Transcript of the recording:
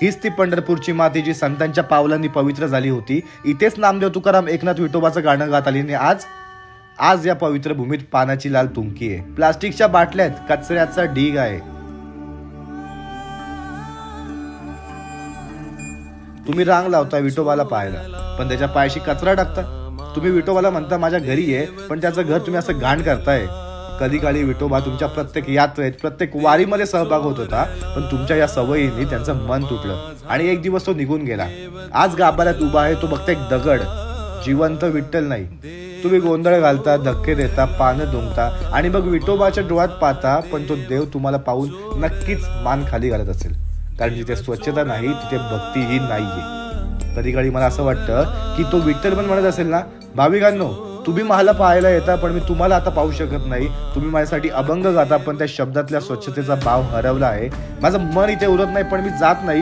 हीच ती पंढरपूरची माती जी संतांच्या पावलांनी पवित्र झाली होती. इथेच नामदेव तुकाराम एकनाथ विठोबाचं गाणं गात आली आणि आज या पवित्र भूमीत पानाची लाल तुंकी आहे. प्लास्टिकच्या बाटल्यात कचऱ्याचा ढीग आहे. तुम्ही रांग लावता विठोबाला पाहायला, पण त्याच्या पायाशी कचरा टाकता. तुम्ही विठोबाला म्हणता माझ्या घरी आहे, पण त्याचं घर तुम्ही असं घाण करताय. कधी काळी विठोबा तुमच्या प्रत्येक यात्रेत, प्रत्येक वारीमध्ये सहभाग होत होता, पण तुमच्या या सवयींनी त्यांचं मन तुटलं आणि एक दिवस तो निघून गेला. आज गाभाऱ्यात उभा आहे तो फक्त एक दगड, जिवंत विठ्ठल नाही. तुम्ही गोंधळ घालता, धक्के देता, पानं दुमता आणि मग विठोबाच्या डोळ्यात पाहता, पण तो देव तुम्हाला पाहून नक्कीच मान खाली घालत असेल. कारण जिथे स्वच्छता नाही तिथे भक्तीही नाहीये. कधी काळी मला असं वाटतं की तो विठ्ठल पण म्हणत असेल ना, भाविकांनो तुम्ही मला पाहायला येता, पण मी तुम्हाला आता पाहू शकत नाही. तुम्ही माझ्यासाठी अभंग गाता, पण त्या शब्दातल्या स्वच्छतेचा भाव हरवला आहे. माझं मन इथे उरत नाही, पण मी जात नाही.